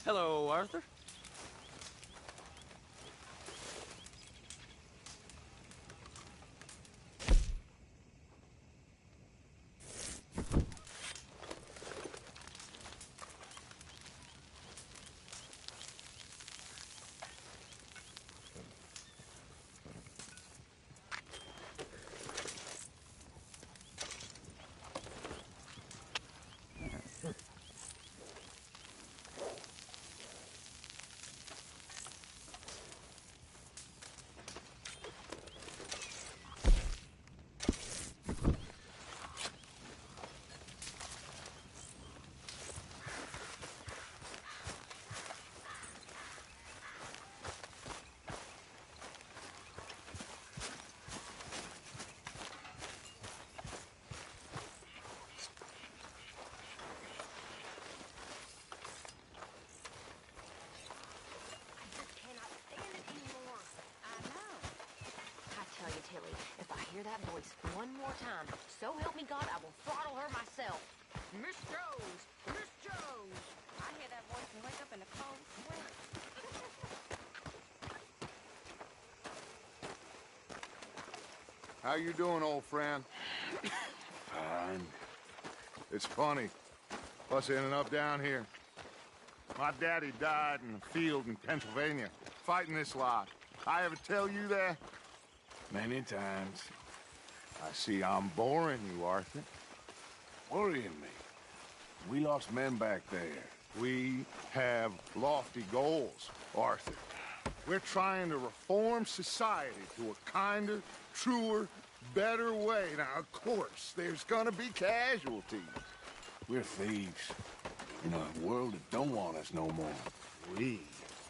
Hello, Arthur. If I hear that voice one more time, so help me God, I will throttle her myself. Miss Jones! Miss Jones! I hear that voice and wake up in a cold sweat. How you doing, old friend? Fine. It's funny. Us ending up down here. My daddy died in the field in Pennsylvania, fighting this lot. I ever tell you that? Many times. I see I'm boring you, Arthur. Worrying me. We lost men back there. We have lofty goals, Arthur. We're trying to reform society to a kinder, truer, better way. Now, of course, there's gonna be casualties. We're thieves. In a world that don't want us no more. We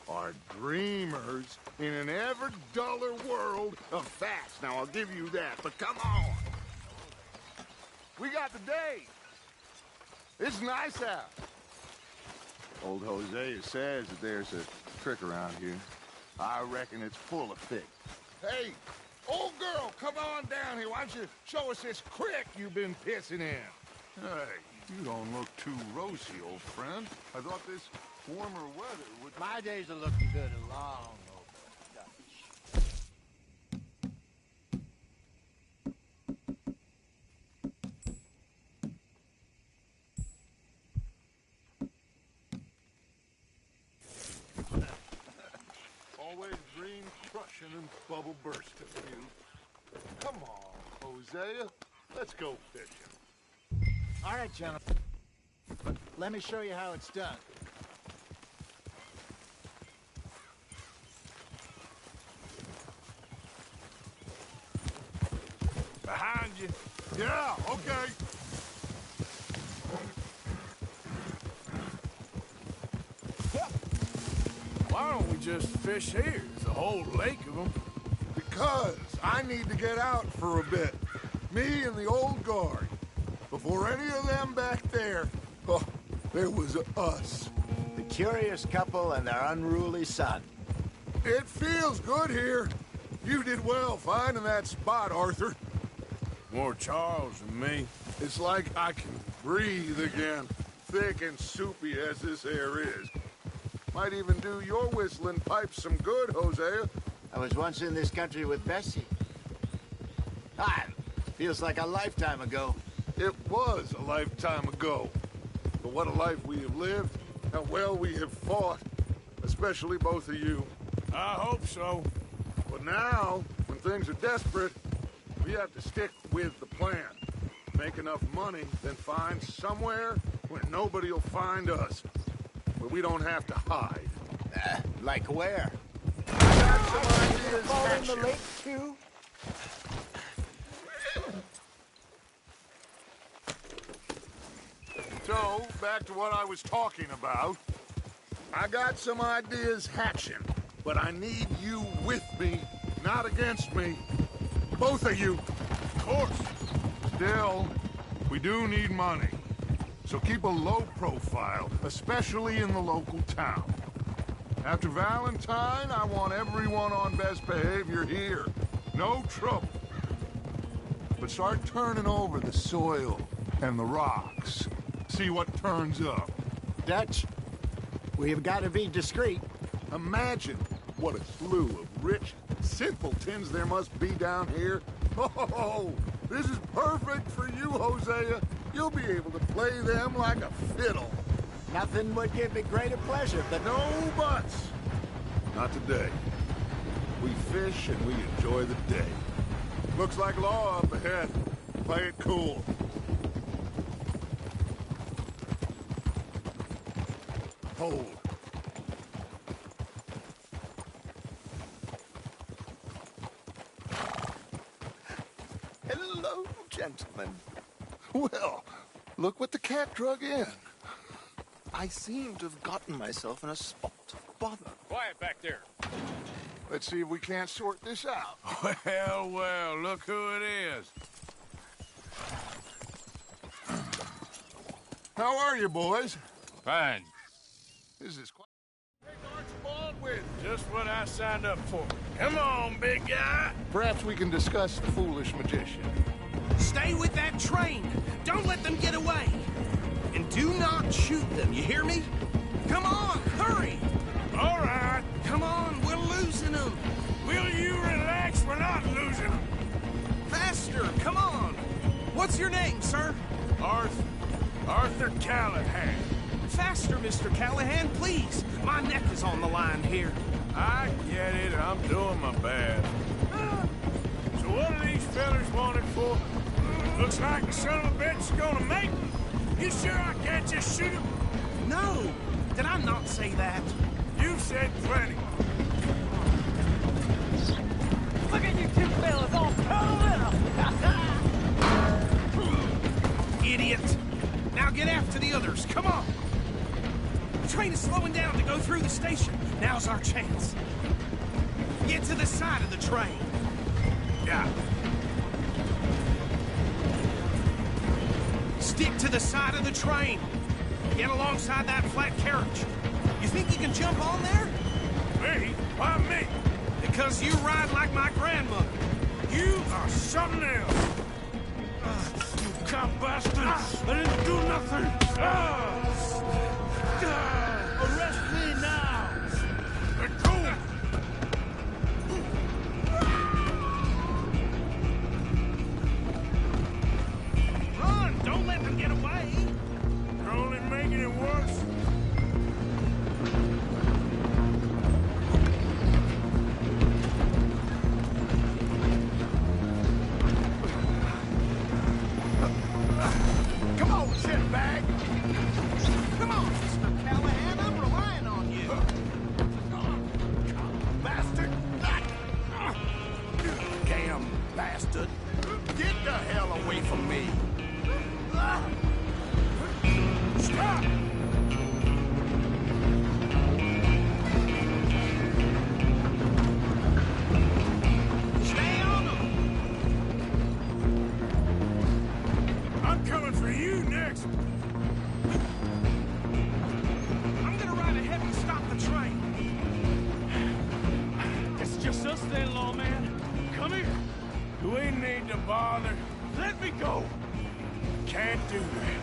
are dreamers in an ever duller world of facts. Now, I'll give you that, but come on. We got the day. It's nice out. Old Hosea says that there's a trick around here. I reckon it's full of fish. Hey, old girl, come on down here. Why don't you show us this creek you've been pissing in? Hey, you don't look too rosy, old friend. I thought this warmer weather would... My days are looking good along over Dutch. Always dream crushing and bubble bursting, you. Come on, Hosea. Let's go fishing. All right, gentlemen. But let me show you how it's done. Behind you. Yeah, okay. Why don't we just fish here? There's a whole lake of them. Because I need to get out for a bit. Me and the old guard. Before any of them back there, oh, there was us. The curious couple and their unruly son. It feels good here. You did well finding that spot, Arthur. More Charles than me. It's like I can breathe again, thick and soupy as this air is. Might even do your whistling pipes some good, Hosea. I was once in this country with Bessie. Ah, feels like a lifetime ago. It was a lifetime ago. But what a life we have lived, how well we have fought, especially both of you. I hope so. But now, when things are desperate, we have to stick with the plan. Make enough money, then find somewhere where nobody will find us. Where we don't have to hide. Like where? I got some ideas, Fall in the action. lake, too? So, back to what I was talking about. I got some ideas hatching, but I need you with me, not against me. Both of you. Of course. Still, we do need money. So keep a low profile, especially in the local town. After Valentine, I want everyone on best behavior here. No trouble. But start turning over the soil and the rocks. See what turns up. Dutch, We've got to be discreet. Imagine what a slew of rich simpletons there must be down here. Oh, this is perfect for you, Hosea. You'll be able to play them like a fiddle. Nothing would give me greater pleasure than... No buts. Not today. We fish and we enjoy the day. Looks like law up ahead. Play it cool. Hold. Hello, gentlemen. Well, look what the cat drug in. I seem to have gotten myself in a spot of bother. Quiet back there. Let's see if we can't sort this out. Well, well, look who it is. How are you, boys? Fine. This is quite... Hey, Archibald with. Just what I signed up for. Come on, big guy. Perhaps we can discuss the foolish magician. Stay with that train. Don't let them get away. And do not shoot them, you hear me? Come on, hurry! All right. Come on, we're losing them. Will you relax? We're not losing them. Faster, come on. What's your name, sir? Arthur Callahan. Faster, Mr. Callahan, please. My neck is on the line here. I get it. I'm doing my best. So what are these fellers wanted for? Looks like the son of a bitch is gonna make me. You sure I can't just shoot him? No, did I not say that? You've said plenty. Look at you two fellas all curled up! Idiot. Now get after the others, come on. The train is slowing down to go through the station. Now's our chance. Get to the side of the train. Yeah. Stick to the side of the train. Get alongside that flat carriage. You think you can jump on there? Me? Why me? Because you ride like my grandmother. You are something else. You cop bastard! I didn't do nothing! Arrest me now! Let go! Run! Don't let them get away! You're only making it worse. Come on, shitbag! Come on, Mr. Callahan, I'm relying on you. Bastard! Damn bastard. Get the hell away from me. Stop! Stay on them! I'm coming for you next! I'm gonna ride ahead and stop the train. It's just us then, lawman. Come here. We need to bother. Let me go. Can't do that.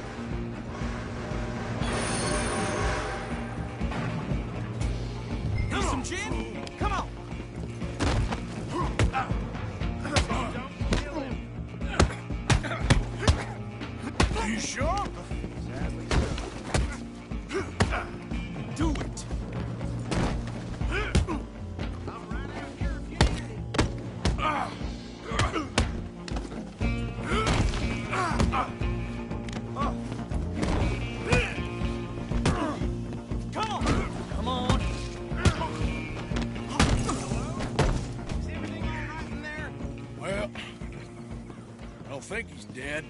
Need some gin? Come on! Don't kill him. You sure? Do it! I'm right out here if you need it. Come on! Come on! Is everything all right in there? Well, I don't think he's dead.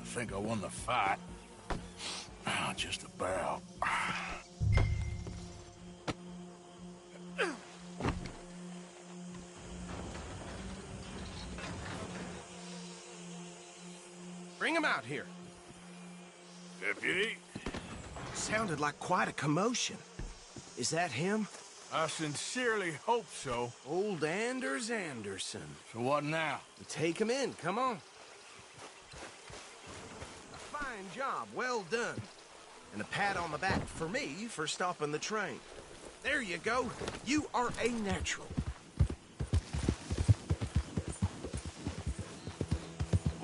I think I won the fight. Just about. Bring him out here. Deputy, Sounded like quite a commotion. Is that him? I sincerely hope so. Old Anders Anderson. So what now? Take him in, come on. A fine job, well done. And a pat on the back for me for stopping the train. There you go. You are a natural.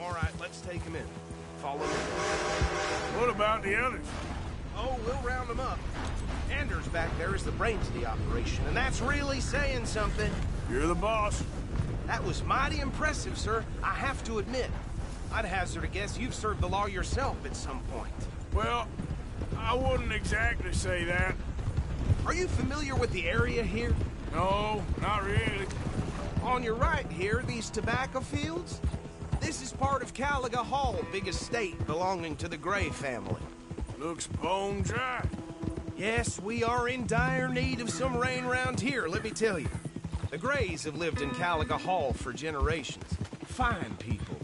All right, let's take him in. Follow me. What about the others? Oh, we'll round them up. Anders back there is the brains of the operation, and that's really saying something. You're the boss. That was mighty impressive, sir. I have to admit. I'd hazard a guess you've served the law yourself at some point. Well, I wouldn't exactly say that. Are you familiar with the area here? No, not really. On your right here, these tobacco fields? This is part of Caliga Hall, big estate belonging to the Gray family. Looks bone dry. Yes, we are in dire need of some rain round here, let me tell you. The Grays have lived in Caliga Hall for generations. Fine people.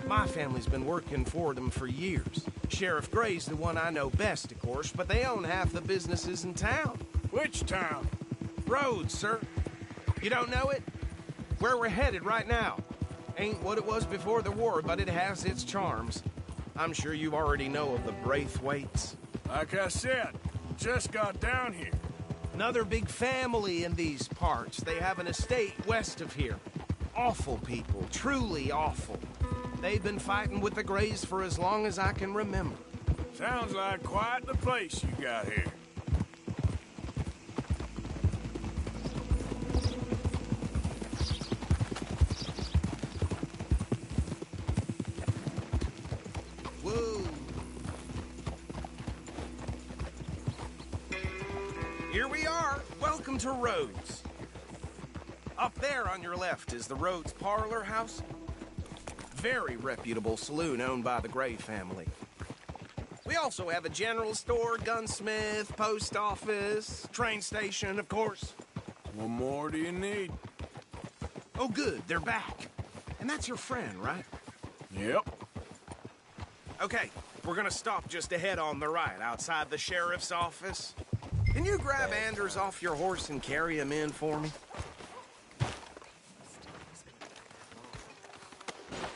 My family's been working for them for years. Sheriff Gray's the one I know best, of course, but they own half the businesses in town. Which town? Rhodes, sir. You don't know it? Where we're headed right now. Ain't what it was before the war, but it has its charms. I'm sure you already know of the Braithwaites. Like I said, just got down here. Another big family in these parts. They have an estate west of here. Awful people, truly awful. They've been fighting with the Grays for as long as I can remember. Sounds like quite the place you got here. Whoa. Here we are. Welcome to Rhodes. Up there on your left is the Rhodes Parlor House. Very reputable saloon owned by the Gray family. We also have a general store, gunsmith, post office, train station, of course. What more do you need? Oh, good, they're back. And that's your friend, right? Yep. Okay, we're gonna stop just ahead on the right, outside the sheriff's office. Can you grab Anders off your horse and carry him in for me?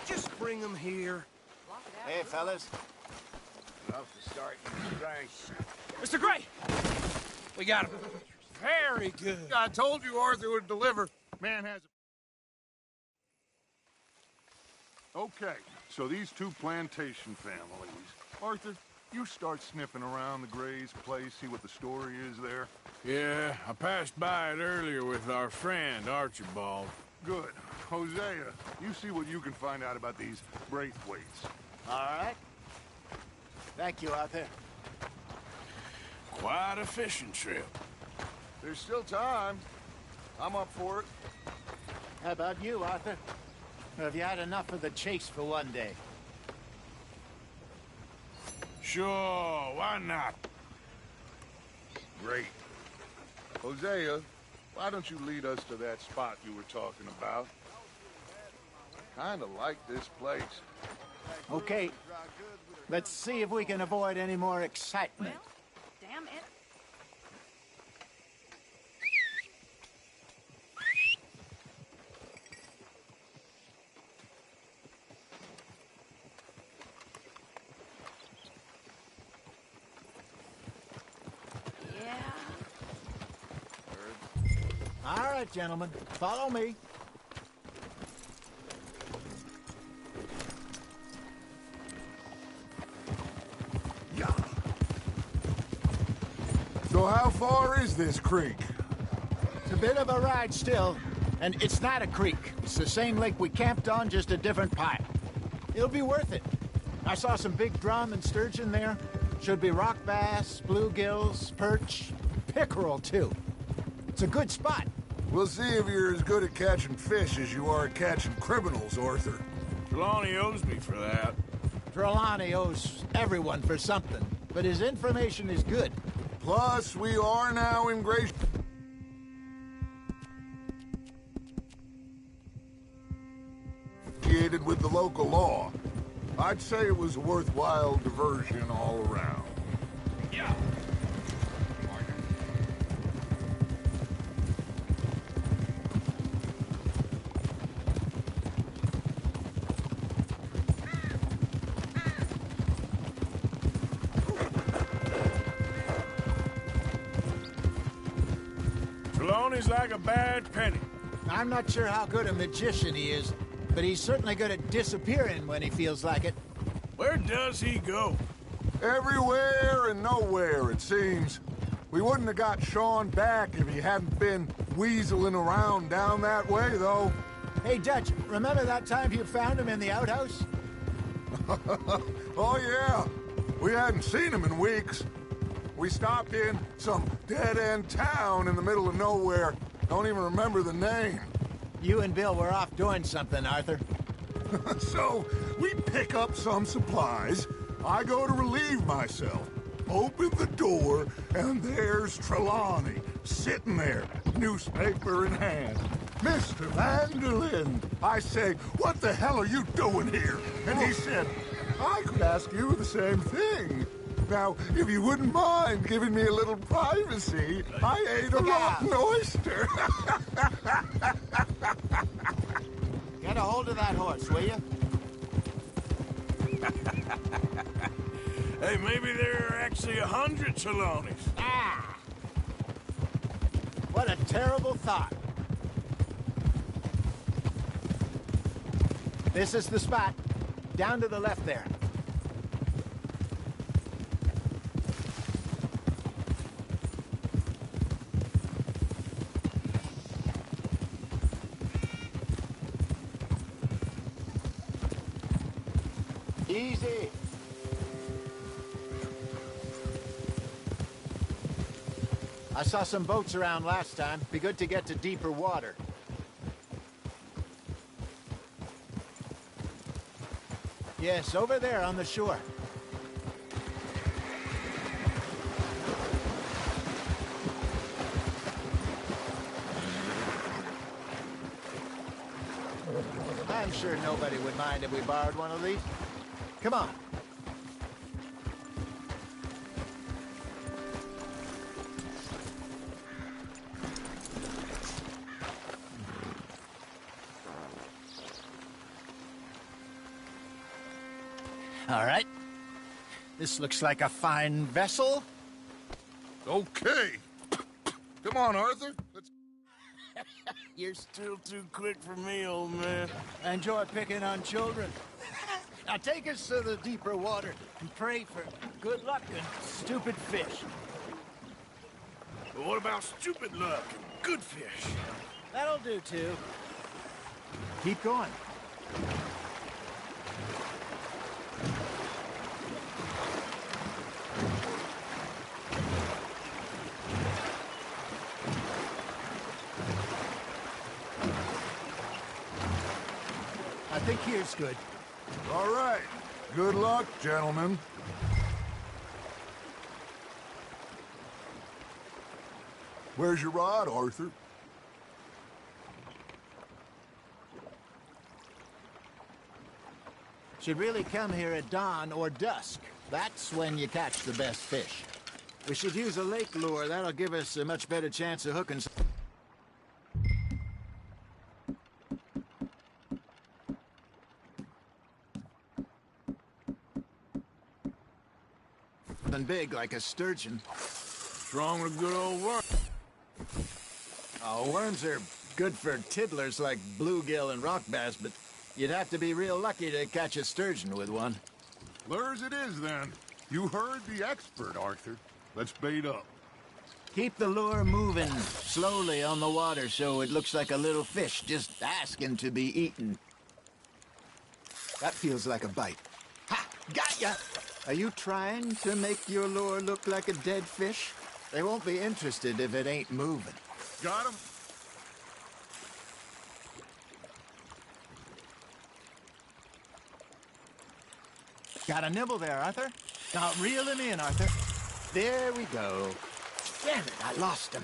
Just bring him here. Hey, fellas. Enough to start your strength. Mr. Gray! We got him. Very good. I told you Arthur would deliver. Man has a... Okay, so these two plantation families. Arthur, you start sniffing around the Gray's place, see what the story is there. Yeah, I passed by it earlier with our friend, Archibald. Good. Hosea, you see what you can find out about these Braithwaites. All right. Thank you, Arthur. Quite a fishing trip. There's still time. I'm up for it. How about you, Arthur? Or have you had enough of the chase for one day? Sure, why not? Great. Hosea, why don't you lead us to that spot you were talking about? Kinda like this place. Okay. Let's see if we can avoid any more excitement. Damn it. Yeah. All right, gentlemen. Follow me. So how far is this creek? It's a bit of a ride still, and it's not a creek. It's the same lake we camped on, just a different pipe. It'll be worth it. I saw some big drum and sturgeon there. Should be rock bass, bluegills, perch, pickerel too. It's a good spot. We'll see if you're as good at catching fish as you are at catching criminals, Arthur. Trelawney owes me for that. Trelawney owes everyone for something, but his information is good. Plus, we are now ingratiated with the local law. I'd say it was a worthwhile diversion all around. Yeah. Trelawney's like a bad penny. I'm not sure how good a magician he is, but he's certainly good at disappearing when he feels like it. Where does he go? Everywhere and nowhere, it seems. We wouldn't have got Sean back if he hadn't been weaseling around down that way, though. Hey, Dutch, remember that time you found him in the outhouse? Oh, yeah. We hadn't seen him in weeks. We stopped in some dead-end town in the middle of nowhere. Don't even remember the name. You and Bill were off doing something, Arthur. So, we pick up some supplies. I go to relieve myself. Open the door, and there's Trelawney, sitting there, newspaper in hand. Mr. Vanderlyn. I say, what the hell are you doing here? And he said, I could ask you the same thing. Now, if you wouldn't mind giving me a little privacy, I ate a rotten oyster. Get a hold of that horse, will you? Hey, maybe there are actually 100 Trelawneys. Ah! What a terrible thought. This is the spot. Down to the left there. Easy. I saw some boats around last time. Be good to get to deeper water. Yes, over there on the shore. I'm sure nobody would mind if we borrowed one of these. Come on. All right. This looks like a fine vessel. Okay. Come on, Arthur. Let's... You're still too quick for me, old man. I enjoy picking on children. Now take us to the deeper water and pray for good luck and stupid fish. But what about stupid luck and good fish? That'll do, too. Keep going. I think here's good. All right. Good luck, gentlemen. Where's your rod, Arthur? Should really come here at dawn or dusk. That's when you catch the best fish. We should use a lake lure. That'll give us a much better chance of hooking something big like a sturgeon. What's wrong with a good old worm? Oh, worms are good for tiddlers like bluegill and rock bass, but you'd have to be real lucky to catch a sturgeon with one. Lures it is, then. You heard the expert, Arthur. Let's bait up. Keep the lure moving slowly on the water so it looks like a little fish just asking to be eaten. That feels like a bite. Ha! Got ya! Are you trying to make your lure look like a dead fish? They won't be interested if it ain't moving. Got him? Got a nibble there, Arthur. Now reel him in, Arthur. There we go. Damn it, I lost him.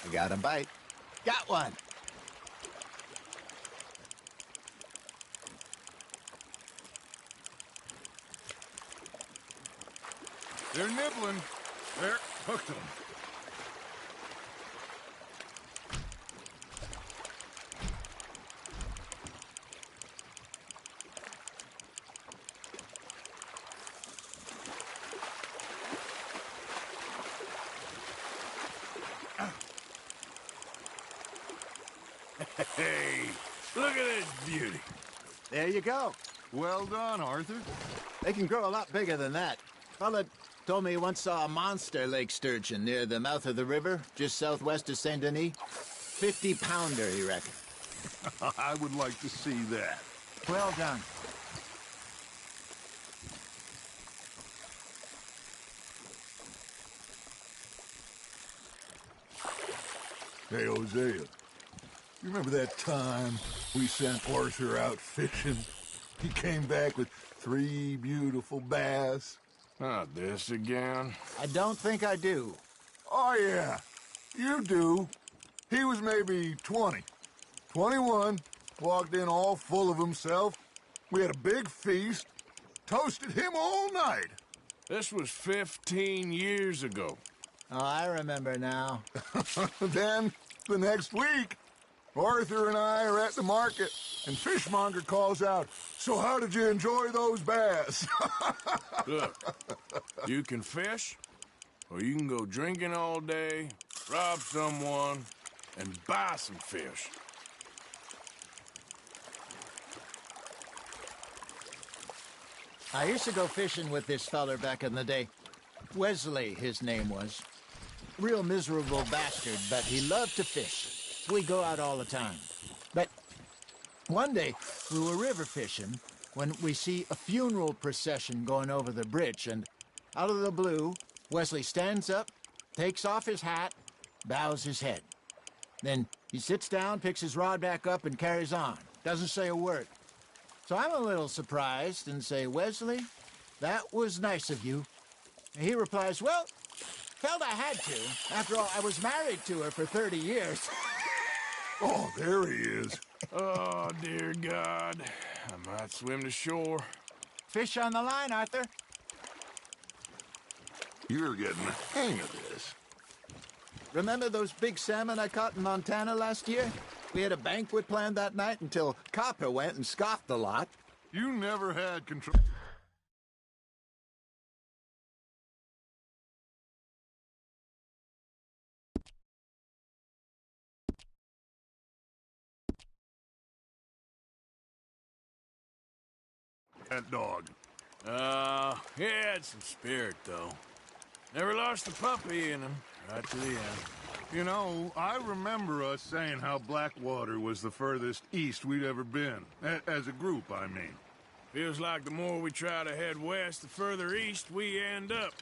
I got a bite. Got one. They're nibbling. There, hooked them. Hey, look at this beauty. There you go. Well done, Arthur. They can grow a lot bigger than that. Fella told me he once saw a monster lake sturgeon near the mouth of the river, just southwest of Saint Denis. 50-pounder, he reckoned. I would like to see that. Well done. Hey, Hosea. You remember that time we sent Arthur out fishing? He came back with 3 beautiful bass. Not this again. I don't think I do. Oh, yeah. You do. He was maybe 20. 21. Walked in all full of himself. We had a big feast. Toasted him all night. This was 15 years ago. Oh, I remember now. Then, the next week, Arthur and I are at the market, and Fishmonger calls out, "So how did you enjoy those bass?" Look, you can fish, or you can go drinking all day, rob someone, and buy some fish. I used to go fishing with this feller back in the day. Wesley, his name was. Real miserable bastard, but he loved to fish. So we go out all the time. But one day, we were river fishing when we see a funeral procession going over the bridge, and out of the blue, Wesley stands up, takes off his hat, bows his head. Then he sits down, picks his rod back up, and carries on. Doesn't say a word. So I'm a little surprised and say, "Wesley, that was nice of you." And he replies, "Well, felt I had to. After all, I was married to her for 30 years. Oh, there he is. Oh, dear God. I might swim to shore. Fish on the line, Arthur. You're getting the hang of this. Remember those big salmon I caught in Montana last year? We had a banquet planned that night until Copper went and scoffed the lot. You never had control. That dog. He had some spirit, though. Never lost the puppy in him, right to the end. You know, I remember us saying how Blackwater was the furthest east we'd ever been. As a group, I mean. Feels like the more we try to head west, the further east we end up.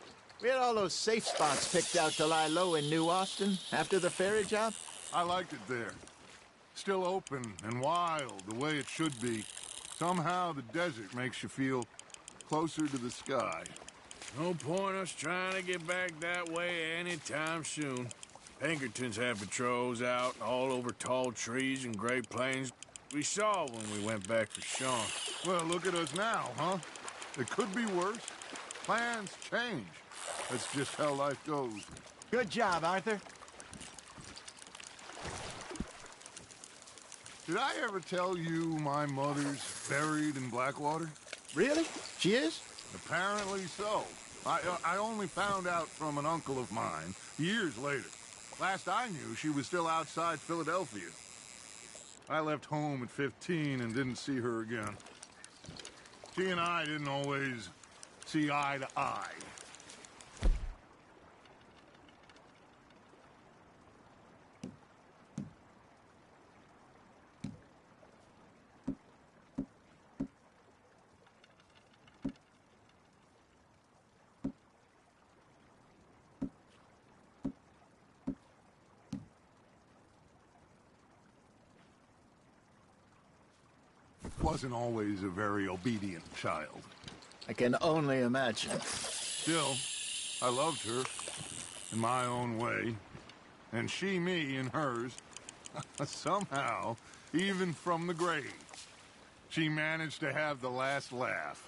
We had all those safe spots picked out to lie low in New Austin after the ferry job. I liked it there. Still open and wild, the way it should be. Somehow the desert makes you feel closer to the sky. No point us trying to get back that way anytime soon. Pinkertons have patrols out all over tall trees and Great Plains. We saw when we went back for Sean. Well, look at us now, huh? It could be worse. Plans change. That's just how life goes. Good job, Arthur. Did I ever tell you my mother's buried in Blackwater? Really? She is? Apparently so. I only found out from an uncle of mine years later. Last I knew, she was still outside Philadelphia. I left home at 15 and didn't see her again. She and I didn't always see eye to eye. Wasn't always a very obedient child. I can only imagine. Still, I loved her in my own way, and she me in hers. Somehow, even from the grave, she managed to have the last laugh.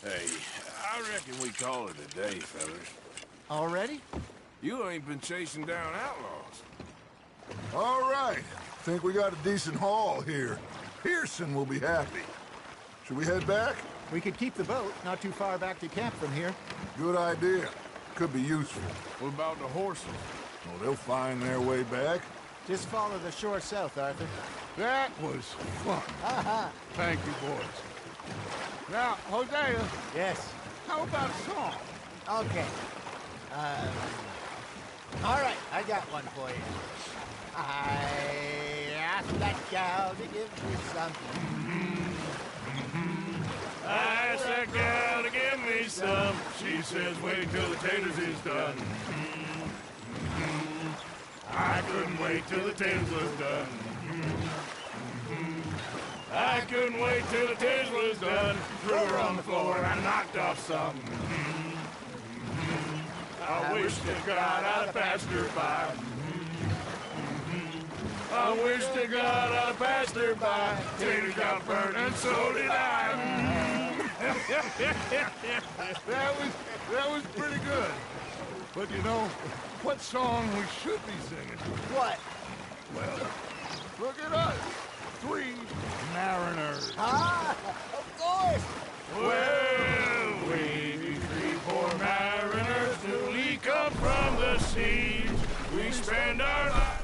Hey, I reckon we call it a day, fellas. Already? You ain't been chasing down outlaws. All right. Think we got a decent haul here. Pearson will be happy. Should we head back? We could keep the boat, not too far back to camp from here. Good idea. Could be useful. What about the horses? Well, they'll find their way back. Just follow the shore south, Arthur. That was fun. Thank you, boys. Now, Hosea, Yes. how about a song? Okay. All right, I got one for you. I asked that gal to give me something. I asked that gal to give me some. She says, wait till the taters is done. I couldn't wait till the taters was done. I couldn't wait till the taters was done. Threw her on the floor and I knocked off some. I wish to God I'd passed her by. I wish to God I'd passed her by. Taters got burnt and so did I. That was pretty good. But you know, what song we should be singing? What? Well, look at us. 3 mariners. Of course! Well, we 3 poor mariners newly come from the seas. We spend our lives.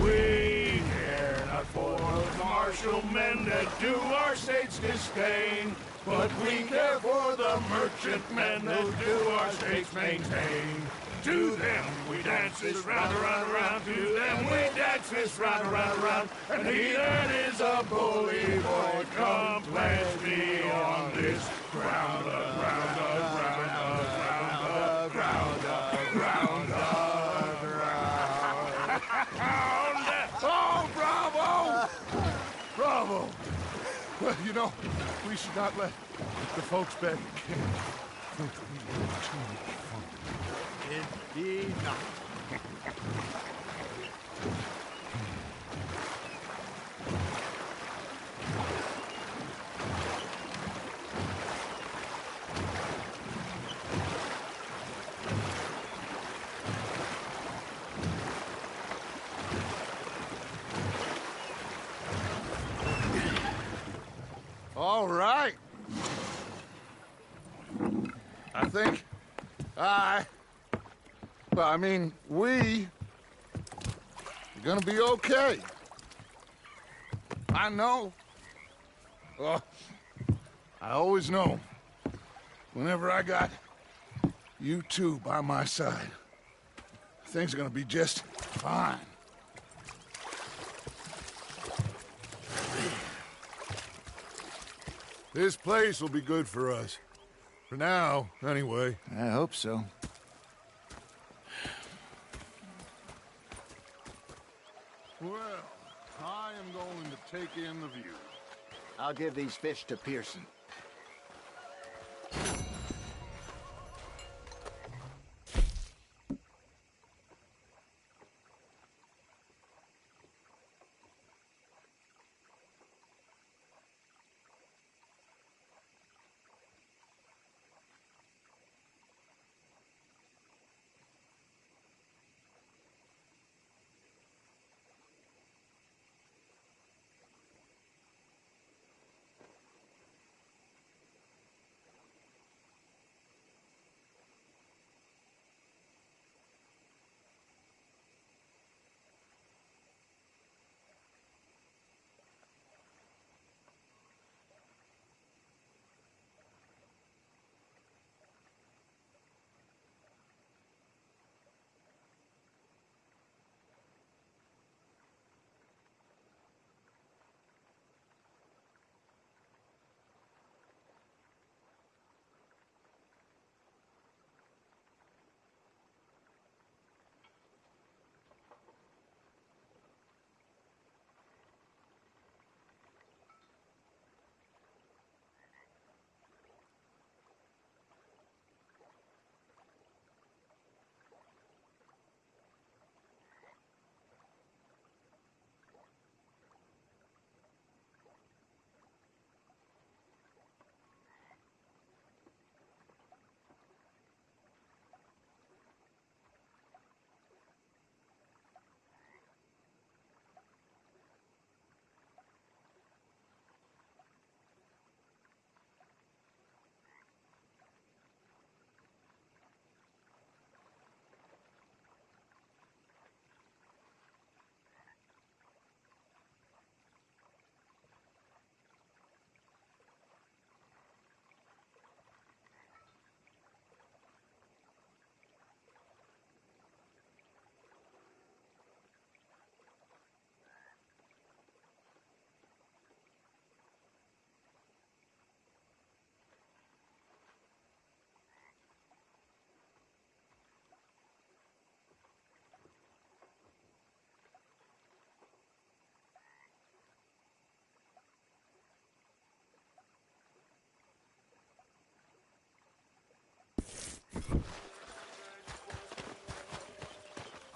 We care not for the martial men that do our state's disdain, but we care for the merchant men that do our state's maintain. To them we dance this round, around, around. To them we dance this round, around, around. And he that is a bully boy, come pledge me on this ground, ground, ground, ground, ground, ground, ground. Oh, bravo! Bravo! Well, you know, we should not let the folks back in camp think we had too much fun. Indeed not. All right. I think we are gonna be okay. I know. Well, I always know. Whenever I got you two by my side, things are gonna be just fine. This place will be good for us. For now, anyway. I hope so. Well, I am going to take in the view. I'll give these fish to Pearson.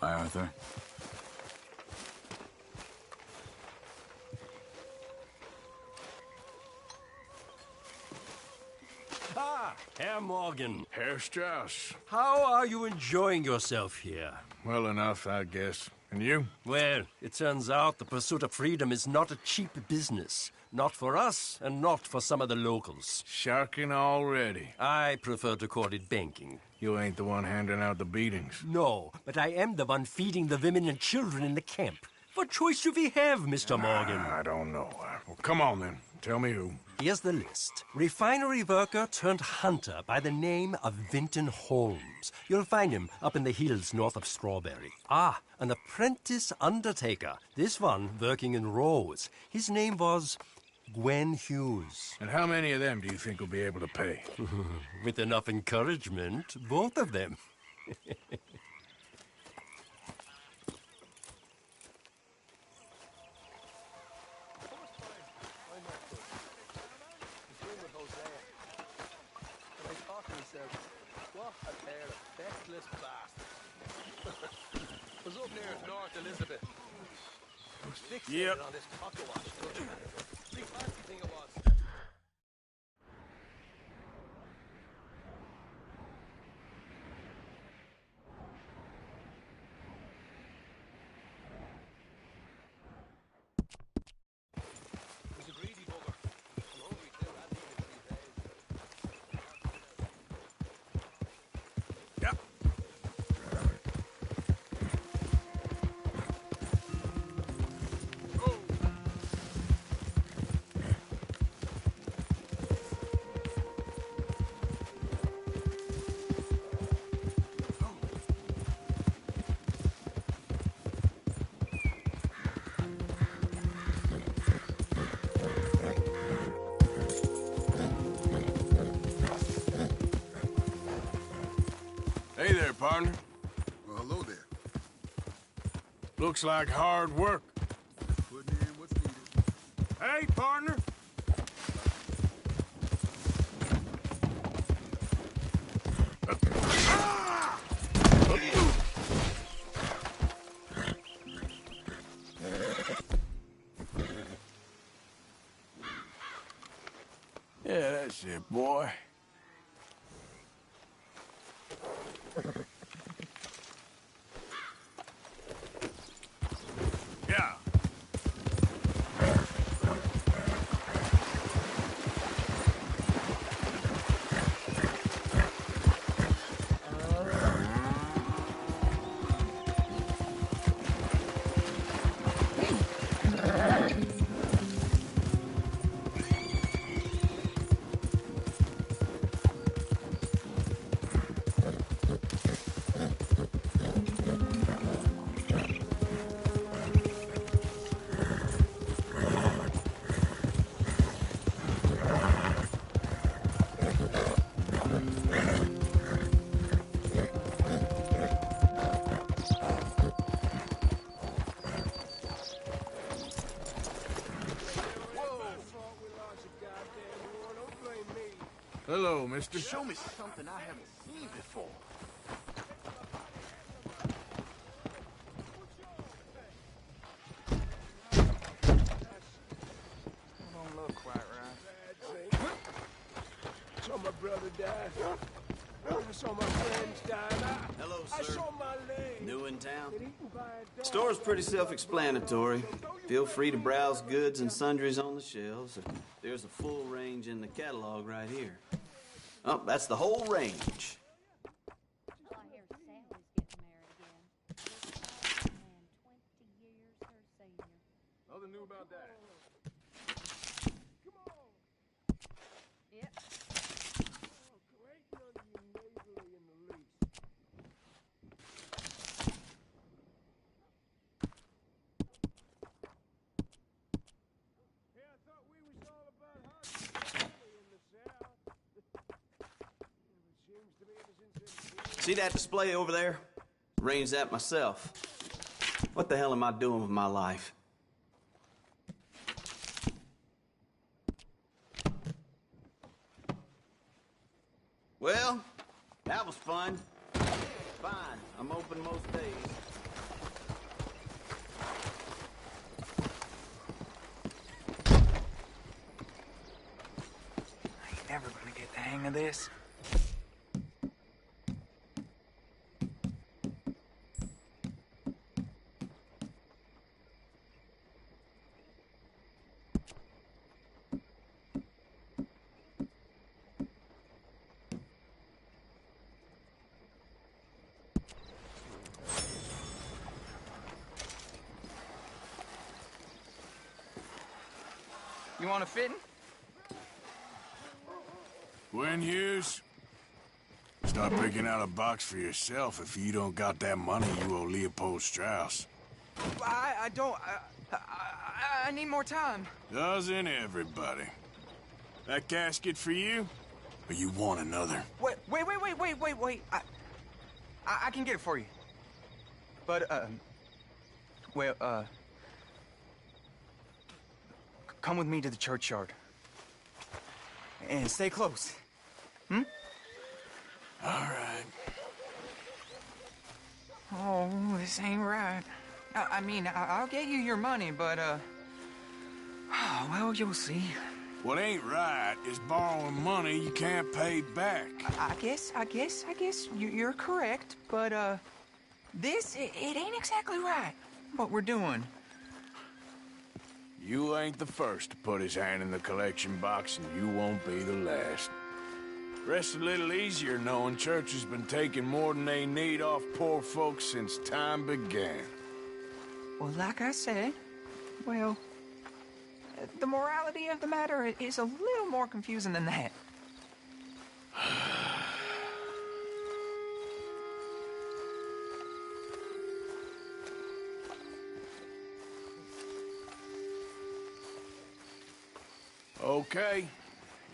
Hi, Arthur. Ah, Herr Morgan. Herr Strauss. How are you enjoying yourself here? Well enough, I guess. And you? Well, it turns out the pursuit of freedom is not a cheap business. Not for us, and not for some of the locals. Sharking already. I prefer to call it banking. You ain't the one handing out the beatings. No, but I am the one feeding the women and children in the camp. What choice do we have, Mr. Morgan? I don't know. Well, come on, then. Tell me who. Here's the list. Refinery worker turned hunter by the name of Vinton Holmes. You'll find him up in the hills north of Strawberry. Ah, an apprentice undertaker. This one working in Rose. His name was Gwen Hughes. And how many of them do you think will be able to pay? With enough encouragement, both of them. What a pair of feckless bastards. Was up near North Elizabeth. Was fixated on this cockwash. Big fancy thing it was. He's a greedy bugger. I'm hungry too. I've eaten it 3 days. Yeah. Hey there, partner. Well, hello there. Looks like hard work. Putting in what's needed. Hey, partner. Yeah, that's it, boy. Yeah. Hello, mister. Show me something I haven't seen before. Don't look quite right. I saw my brother die. I saw my friends die. Hello, I sir. saw my leg. New in town? Eaten by a dog. Store's pretty self-explanatory. Feel free to browse goods and sundries on the shelves. There's a full range in the catalog right here. Oh, that's the whole range. I hear Sally's getting married again. Man, 20 years her senior. Nothing new about that. Yep. Ain't none of you neighborly in the least. Hey, I thought we was all about hospitality in the South. It seems to me ever since See that display over there? Arranged that myself. What the hell am I doing with my life? Well, that was fun. Fine, I'm open most days. hang of this. You want a fitting? Gwen Hughes, start picking out a box for yourself if you don't got that money you owe Leopold Strauss. I don't... I need more time. Doesn't everybody? That casket for you? Or you want another? Wait. I can get it for you. But, come with me to the churchyard. And stay close. Hmm? All right. Oh, this ain't right. I mean, I'll get you your money, but, well, you'll see. What ain't right is borrowing money you can't pay back. I guess you're correct, but, it ain't exactly right, what we're doing. You ain't the first to put his hand in the collection box, and you won't be the last. Rests a little easier knowing church has been taking more than they need off poor folks since time began. Well, like I said, well, the morality of the matter is a little more confusing than that. Okay.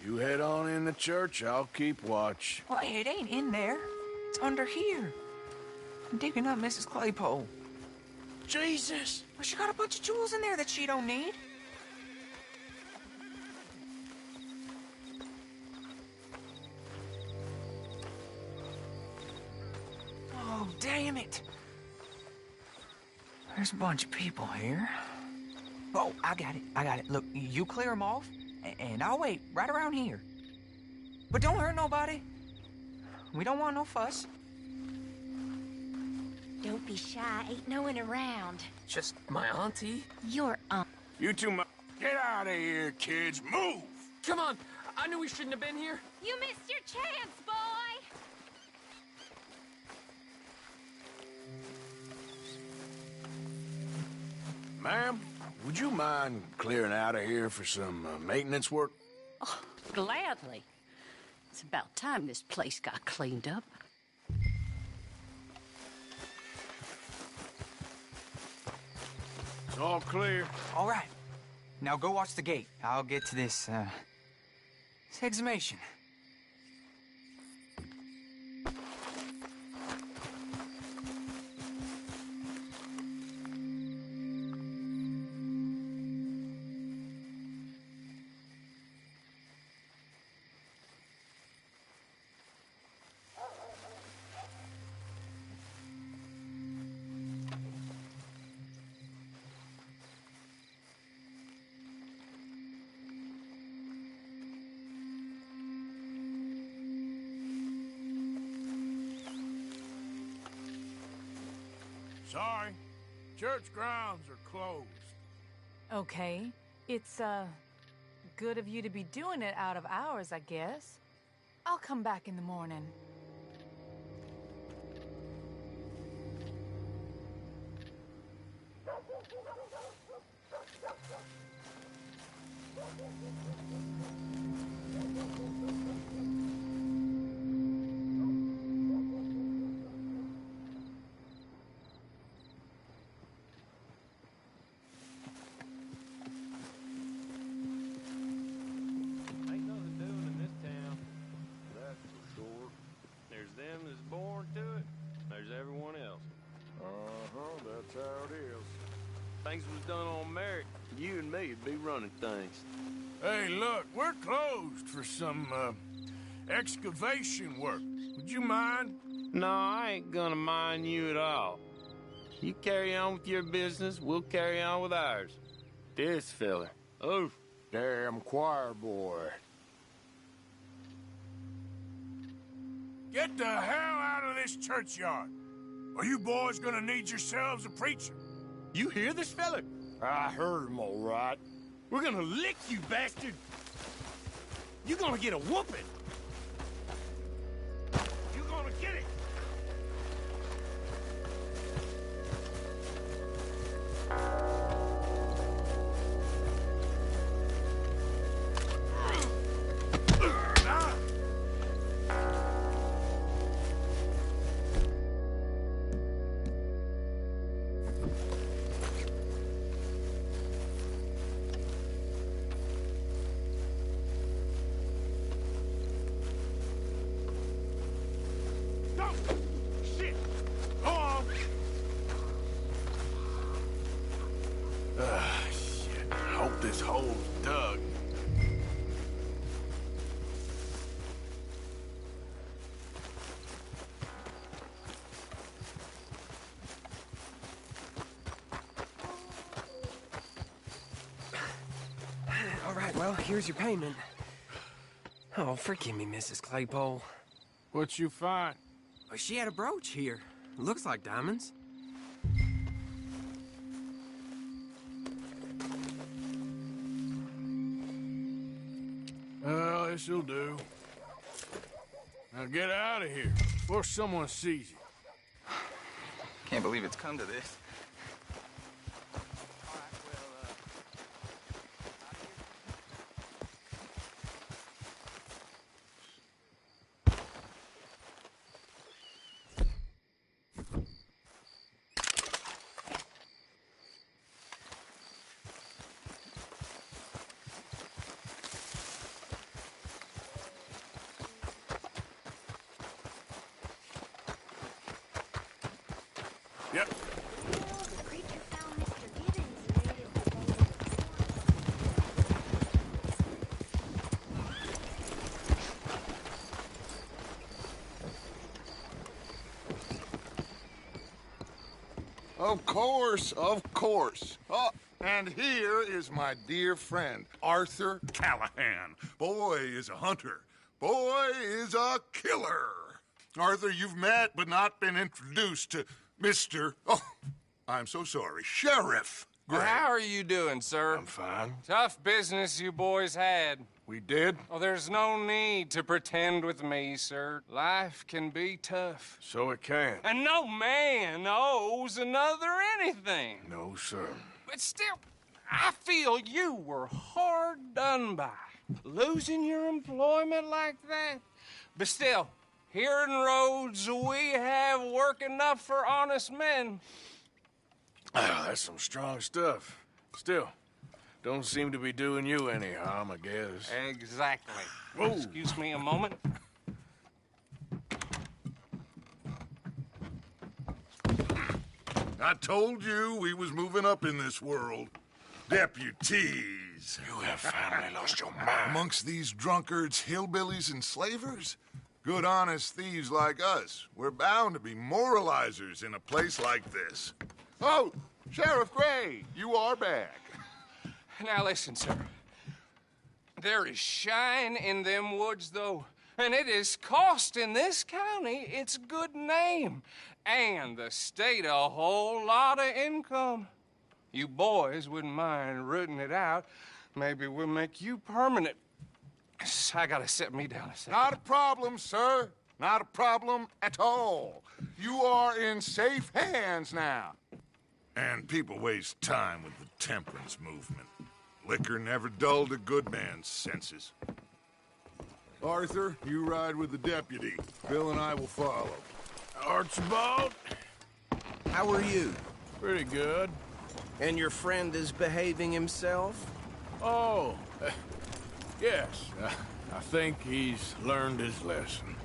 You head on in the church, I'll keep watch. Well, it ain't in there. It's under here. I'm digging up Mrs. Claypole. Jesus! Well, she got a bunch of jewels in there that she don't need. Oh, damn it. There's a bunch of people here. Oh, I got it. Look, you clear them off, and I'll wait right around here. But don't hurt nobody. We don't want no fuss. Don't be shy. Ain't no one around. Just my auntie? Your You two, get out of here, kids. Move! Come on. I knew we shouldn't have been here. You missed your chance, boy! Ma'am, would you mind clearing out of here for some maintenance work? Oh, gladly. It's about time this place got cleaned up. It's all clear. All right. Now go watch the gate. I'll get to this exhumation. Sorry. Church grounds are closed. Okay. It's, good of you to be doing it out of hours, I guess. I'll come back in the morning. Ain't nothing doing in this town. That's for sure. There's them that's born to it. There's everyone else. That's how it is. Things was done on merit. You and me would be running things. Hey, look, we're closed for some, excavation work. Would you mind? No, I ain't gonna mind you at all. You carry on with your business, we'll carry on with ours. This fella. Oh, Damn choir boy. Get the hell out of this churchyard. Or you boys gonna need yourselves a preacher. You hear this fella? I heard him all right. We're gonna lick you, bastard. You're gonna get a whooping. You're gonna get it. Well, here's your payment. Oh, forgive me, Mrs. Claypole. What'd you find? Oh, she had a brooch here. Looks like diamonds. Well, this'll do. Now get out of here before someone sees you. Can't believe it's come to this. Yep. Of course, of course. Oh, and here is my dear friend, Arthur Callahan. Boy is a hunter. Boy is a killer. Arthur, you've met but not been introduced to Mr. Oh, I'm so sorry, Sheriff Gray. How are you doing, sir? I'm fine. Tough business you boys had. We did? Oh, there's no need to pretend with me, sir. Life can be tough. So it can. And no man owes another anything. No, sir. But still, I feel you were hard done by. Losing your employment like that. But still, here in Rhodes, we have work enough for honest men. Oh, that's some strong stuff. Still, don't seem to be doing you any harm, I guess. Exactly. Whoa. Excuse me a moment. I told you we was moving up in this world. Deputies. You have finally lost your mind. Amongst these drunkards, hillbillies, and slavers? Good, honest thieves like us. We're bound to be moralizers in a place like this. Oh, Sheriff Gray, you are back. Now listen, sir. There is shine in them woods, though, and it is costing this county its good name and the state a whole lot of income. You boys wouldn't mind rooting it out. Maybe we'll make you permanent. I gotta sit me down a second. Not a problem, sir. Not a problem at all. You are in safe hands now. And people waste time with the temperance movement. Liquor never dulled a good man's senses. Arthur, you ride with the deputy. Bill and I will follow. Archibald? How are you? Pretty good. And your friend is behaving himself? Oh, yes. I think he's learned his lesson.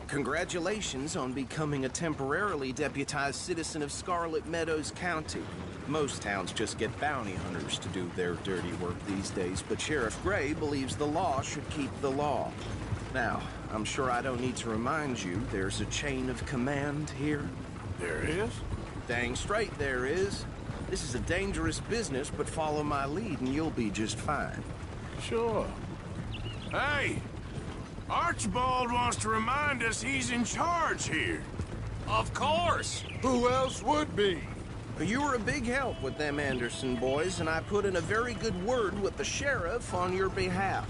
Congratulations on becoming a temporarily deputized citizen of Scarlet Meadows County. Most towns just get bounty hunters to do their dirty work these days, but Sheriff Gray believes the law should keep the law. Now, I'm sure I don't need to remind you there's a chain of command here. There is? Dang straight there is. This is a dangerous business, but follow my lead and you'll be just fine. Sure. Hey! Archibald wants to remind us he's in charge here. Of course. Who else would be? You were a big help with them Anderson boys, and I put in a very good word with the sheriff on your behalf.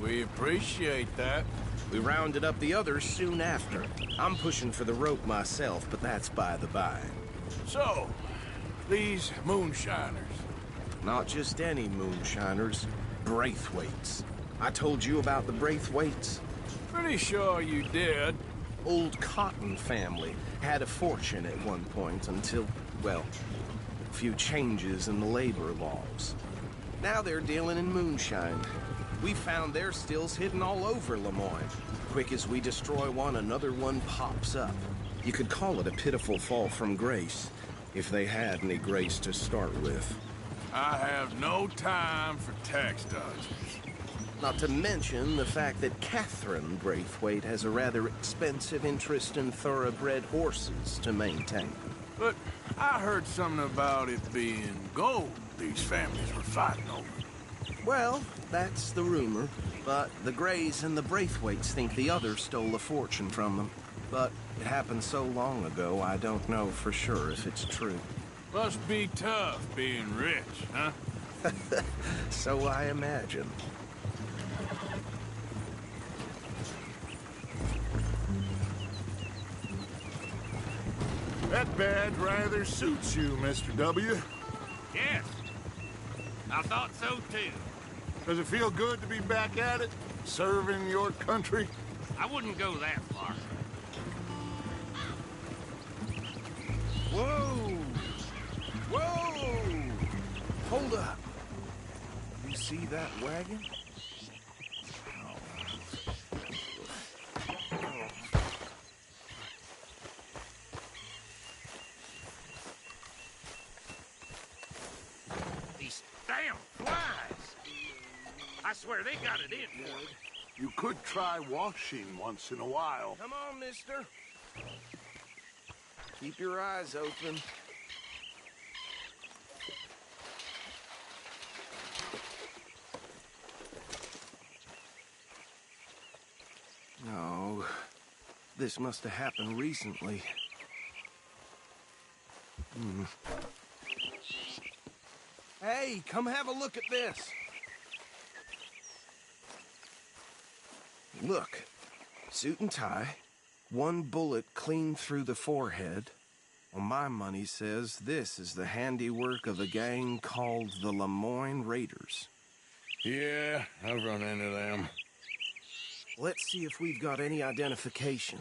We appreciate that. We rounded up the others soon after. I'm pushing for the rope myself, but that's by the by. So, these moonshiners. Not just any moonshiners, Braithwaites. I told you about the Braithwaites. Pretty sure you did. Old Cotton family had a fortune at one point until, well, a few changes in the labor laws. Now they're dealing in moonshine. We found their stills hidden all over Lemoyne. Quick as we destroy one, another one pops up. You could call it a pitiful fall from grace, if they had any grace to start with. I have no time for tax dodgers. Not to mention the fact that Catherine Braithwaite has a rather expensive interest in thoroughbred horses to maintain. But I heard something about it being gold these families were fighting over. Well, that's the rumor. But the Greys and the Braithwaites think the others stole a fortune from them. But it happened so long ago, I don't know for sure if it's true. Must be tough being rich, huh? So I imagine. That badge rather suits you, Mr. W. Yes. I thought so, too. Does it feel good to be back at it? Serving your country? I wouldn't go that far. Whoa! Whoa! Hold up. You see that wagon? These damn flies. I swear they got it in for me. You could try washing once in a while. Come on, mister. Keep your eyes open. No, this must have happened recently. Hey, come have a look at this. Look, suit and tie, one bullet clean through the forehead. Well, my money says this is the handiwork of a gang called the Lemoyne Raiders. Yeah, I've run into them. Let's see if we've got any identification.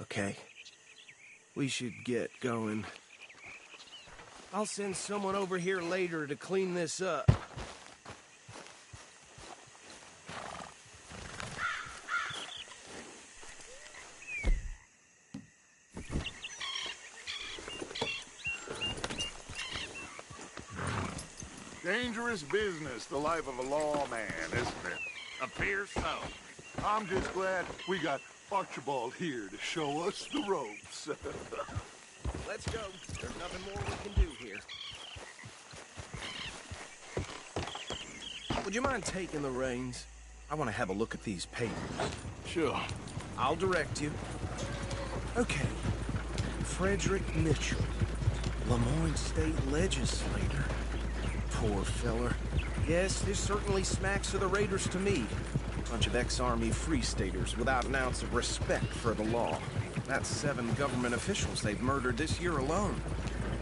Okay. We should get going. I'll send someone over here later to clean this up. Dangerous business, the life of a lawman, isn't it? Appears so. I'm just glad we got Archibald here to show us the ropes. Let's go. There's nothing more we can do here. Would you mind taking the reins? I want to have a look at these papers. Sure. I'll direct you. Okay. Frederick Mitchell, Lemoyne State Legislator. Poor feller. Yes, this certainly smacks of the Raiders to me. Bunch of ex-Army Free Staters without an ounce of respect for the law. That's 7 government officials they've murdered this year alone.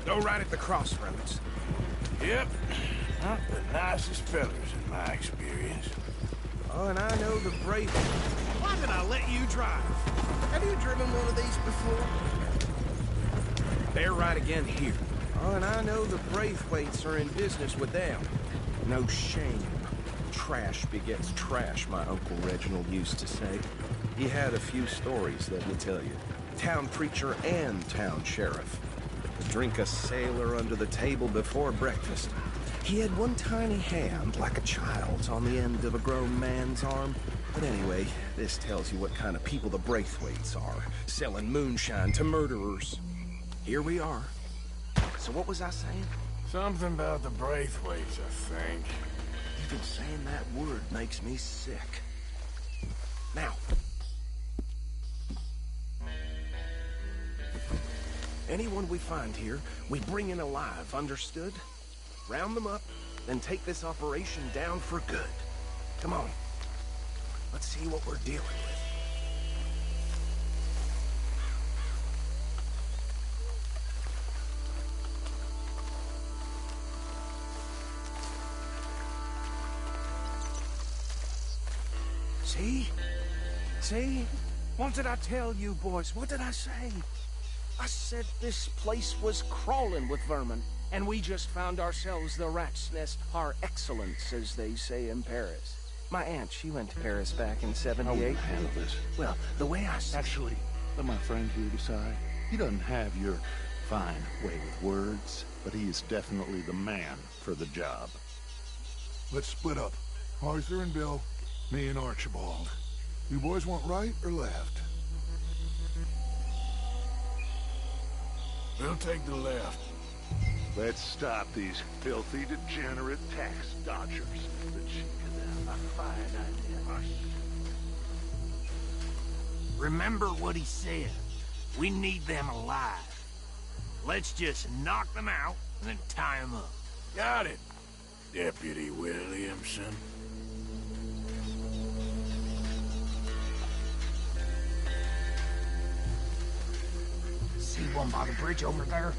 Go right at the crossroads. Yep. Not the nicest fellas in my experience. Oh, and I know the brave... Why did I let you drive? Have you driven one of these before? They're right again here. Oh, and I know the Braithwaites are in business with them. No shame. Trash begets trash, my Uncle Reginald used to say. He had a few stories, let me tell you. Town preacher and town sheriff. Drink a sailor under the table before breakfast. He had one tiny hand, like a child's, on the end of a grown man's arm. But anyway, this tells you what kind of people the Braithwaites are. Selling moonshine to murderers. Here we are. So what was I saying? Something about the Braithwaites, I think. Even saying that word makes me sick. Now. Anyone we find here, we bring in alive, understood? Round them up, then take this operation down for good. Come on. Let's see what we're dealing with. See? See? What did I tell you, boys? What did I say? I said this place was crawling with vermin, and we just found ourselves the rat's nest par excellence, as they say in Paris. My aunt, she went to Paris back in '78. How will you handle this? Well, the way I see... Actually, let my friend here decide. He doesn't have your fine way with words, but he is definitely the man for the job. Let's split up. Arthur and Bill, me and Archibald. You boys want right or left? We'll take the left. Let's stop these filthy, degenerate tax dodgers. The cheek of them. A fine idea. Remember what he said. We need them alive. Let's just knock them out and then tie them up. Got it, Deputy Williamson. See one by the bridge over there?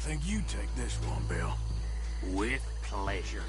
Think you take this one, Bill. With pleasure.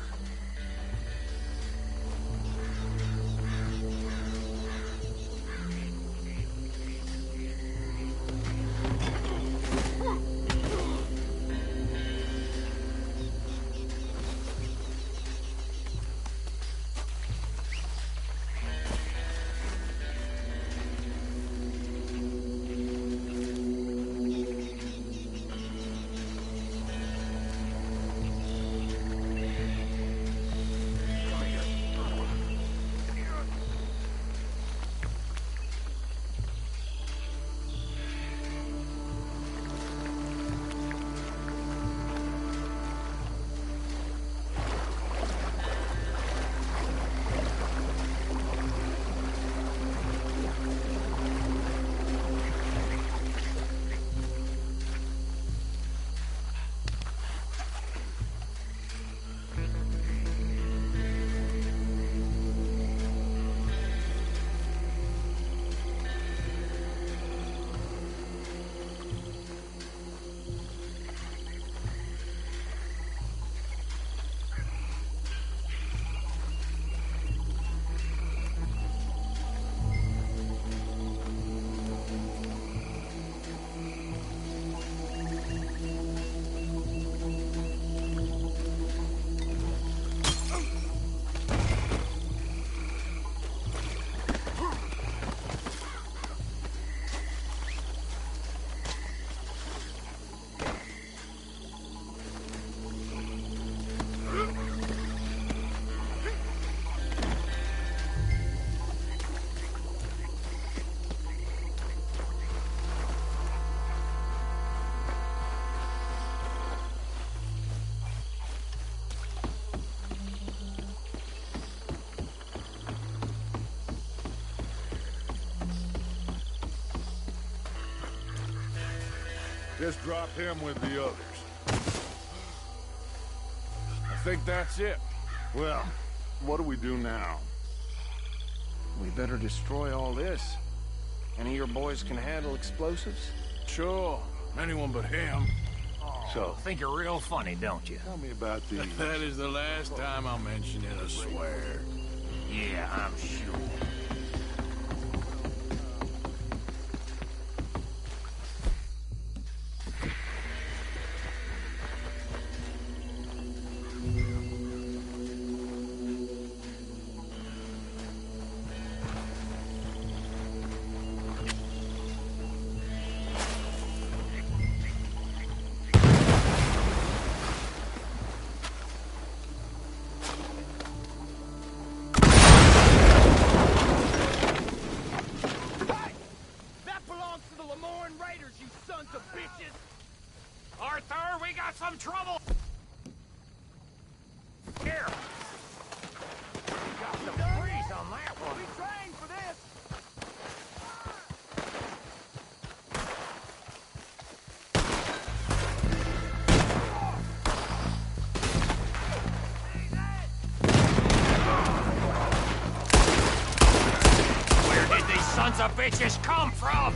Just drop him with the others. I think that's it. Well, what do we do now? We better destroy all this. Any of your boys can handle explosives? Sure. Anyone but him. So, think you're real funny, don't you? Tell me about these. That is the last time I'll mention it, I swear. Yeah, I'm sure. sons of bitches come from?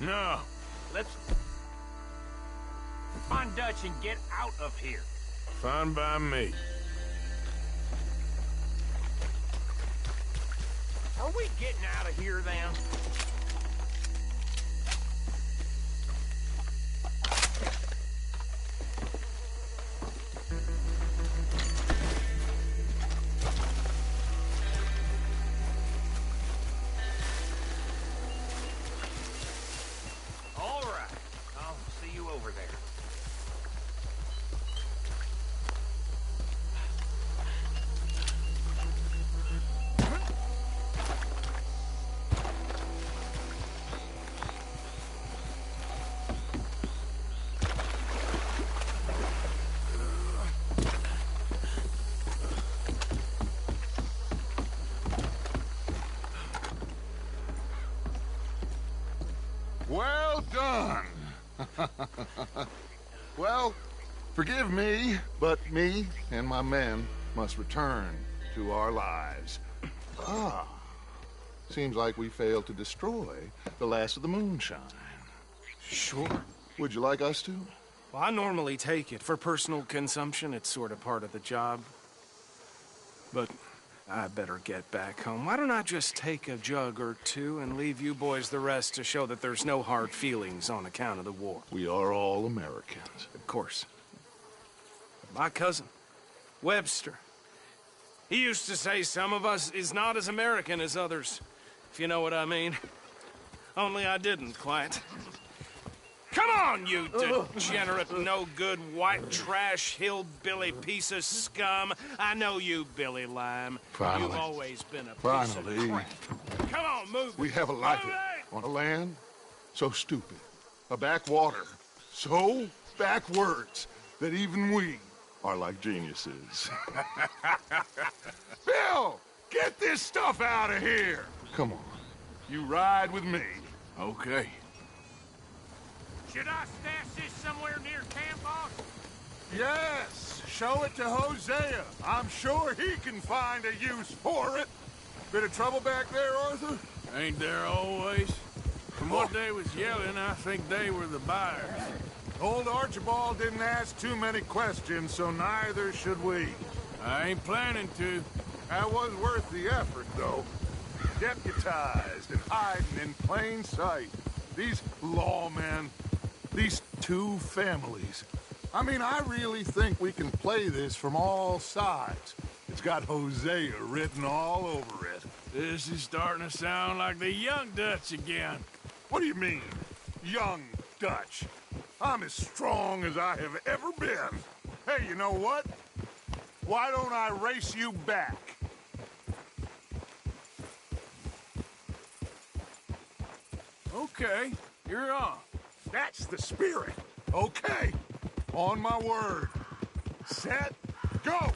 No. Let's find Dutch and get out of here. Fine by me. Are we getting out of here then? All right. I'll see you over there. Well done. Well, forgive me, but me and my men must return to our lives. Ah, seems like we failed to destroy the last of the moonshine. Sure. Would you like us to? Well, I normally take it. For personal consumption, it's sort of part of the job. But I better get back home. Why don't I just take a jug or two and leave you boys the rest to show that there's no hard feelings on account of the war? We are all Americans. Of course. My cousin, Webster, he used to say some of us is not as American as others, if you know what I mean. Only I didn't quite. Come on, you degenerate, no-good, white trash, hillbilly piece of scum. I know you, Billy Lime. Finally. You've always been a piece of crap. Come on, move. We have a life on a land so stupid, a backwater so backwards that even we are like geniuses. Bill, get this stuff out of here. Come on, you ride with me. Okay. Should I stash this somewhere near camp, boss? Yes, show it to Hosea. I'm sure he can find a use for it. Bit of trouble back there, Arthur? Ain't there always? From what they was yelling, I think they were the buyers. Old Archibald didn't ask too many questions, so neither should we. I ain't planning to. That was worth the effort, though. Deputized and hiding in plain sight. These lawmen, these two families. I mean, I really think we can play this from all sides. It's got Hosea written all over it. This is starting to sound like the Young Dutch again. What do you mean, Young Dutch? I'm as strong as I have ever been. Hey, you know what? Why don't I race you back? Okay, you're on. That's the spirit. Okay, on my word. Set, go!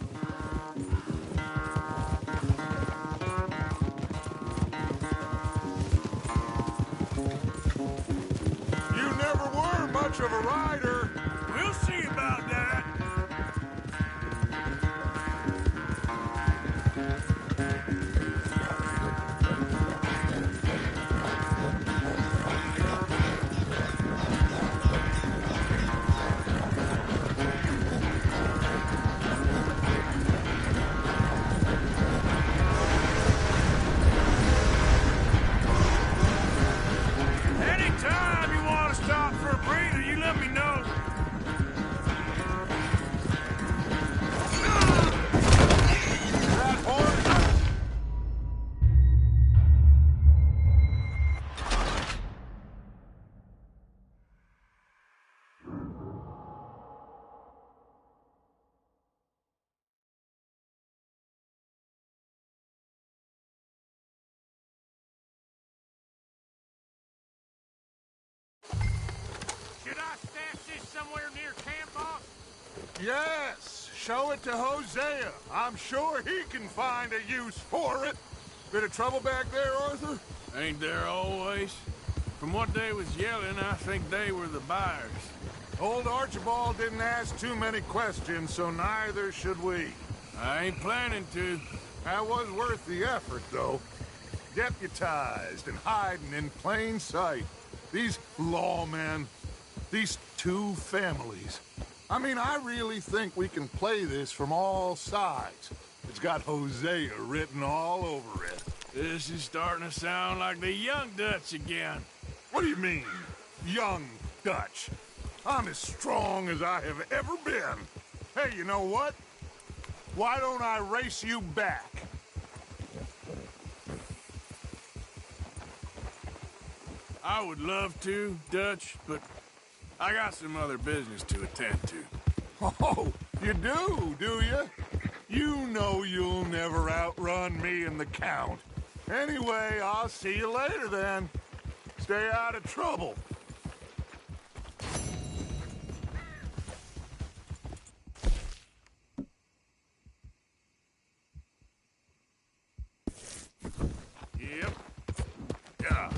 You never were much of a rider. We'll see about that. Anytime you want to stop for a breather, you let me know. Should I stash this somewhere near camp, boss? Yes, show it to Hosea. I'm sure he can find a use for it. Bit of trouble back there, Arthur? Ain't there always? From what they was yelling, I think they were the buyers. Old Archibald didn't ask too many questions, so neither should we. I ain't planning to. That was worth the effort, though. Deputized and hiding in plain sight. These lawmen, these two families. I mean, I really think we can play this from all sides. It's got Hosea written all over it. This is starting to sound like the Young Dutch again. What do you mean, Young Dutch? I'm as strong as I have ever been. Hey, you know what? Why don't I race you back? I would love to, Dutch, but I got some other business to attend to. Oh, you do you? You know you'll never outrun me and the Count. Anyway, I'll see you later then. Stay out of trouble. Yep. Yeah.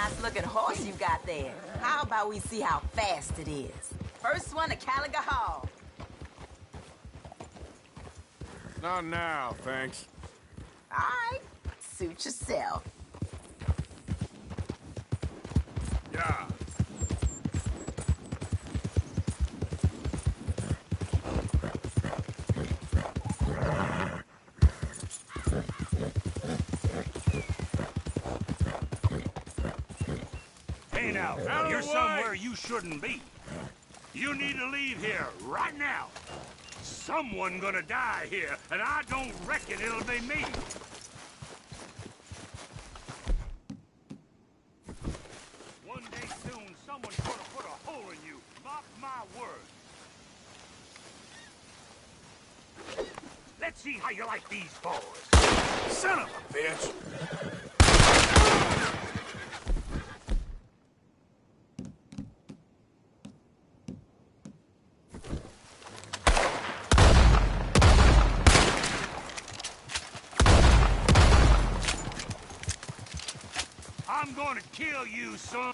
Nice-looking horse you got there. How about we see how fast it is? First one to Caliga Hall. Not now, thanks. All right. Suit yourself. Yeah. Hey now, you're somewhere you shouldn't be. You need to leave here right now. Someone gonna die here, and I don't reckon it'll be me. One day soon, someone's gonna put a hole in you. Mark my words. Let's see how you like these boys. Son of a bitch! I'm gonna kill you, son.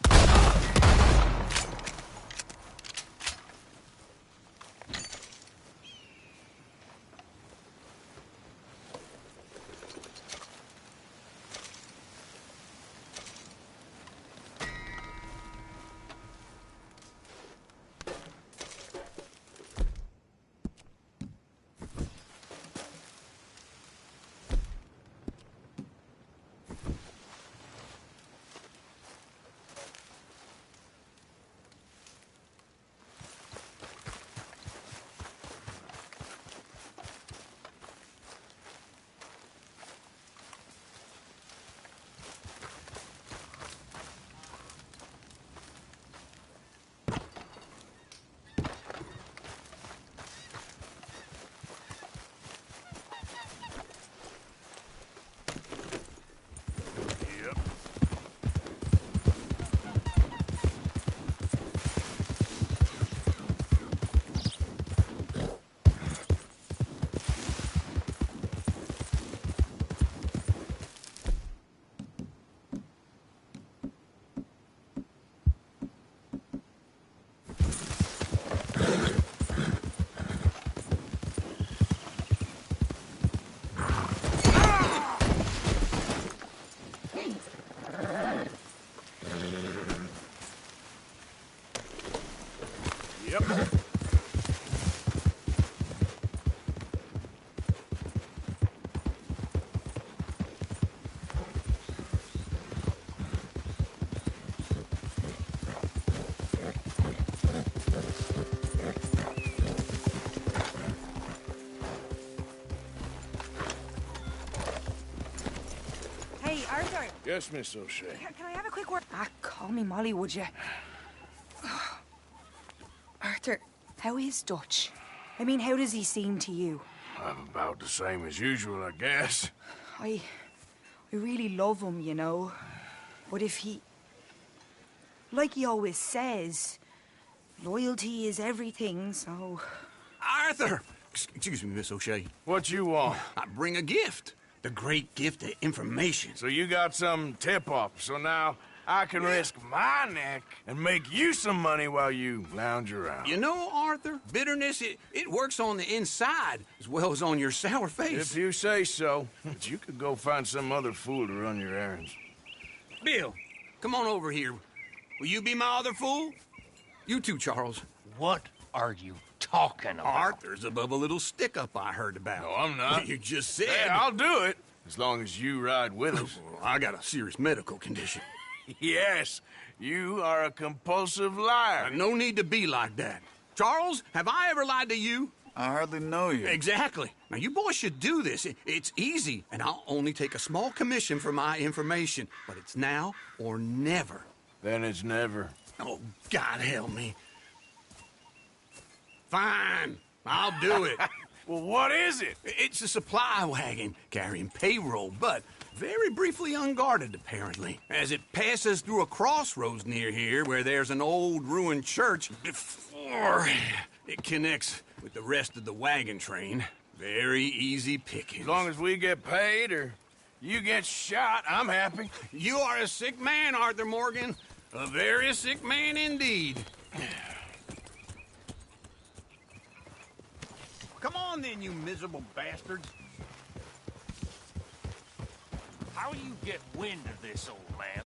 Arthur. Yes, Miss O'Shea. Can I have a quick word? Call me Molly, would you? Arthur, how is Dutch? I mean, how does he seem to you? I'm about the same as usual, I guess. I really love him, you know. But if he... Like he always says, loyalty is everything, so... Arthur! Excuse me, Miss O'Shea. What you want? I bring a gift. The great gift of information. So you got some tip-off, so now I can risk my neck and make you some money while you lounge around. You know, Arthur, bitterness, it works on the inside as well as on your sour face. If you say so. But you could go find some other fool to run your errands. Bill, come on over here. Will you be my other fool? You too, Charles. What are you talking about? Arthur's above a little stick-up I heard about. No, I'm not. You just said... Hey, I'll do it, as long as you ride with us. I got a serious medical condition. Yes, you are a compulsive liar. No need to be like that. Charles, have I ever lied to you? I hardly know you. Exactly. Now, you boys should do this. It's easy, and I'll only take a small commission for my information. But it's now or never. Then it's never. Oh, God help me. Fine. I'll do it. Well, what is it? It's a supply wagon carrying payroll, but very briefly unguarded, apparently. As it passes through a crossroads near here where there's an old ruined church before it connects with the rest of the wagon train. Very easy picking. As long as we get paid, or You get shot, I'm happy. You are a sick man, Arthur Morgan. A very sick man indeed. Come on then, you miserable bastards. How you get wind of this, old man?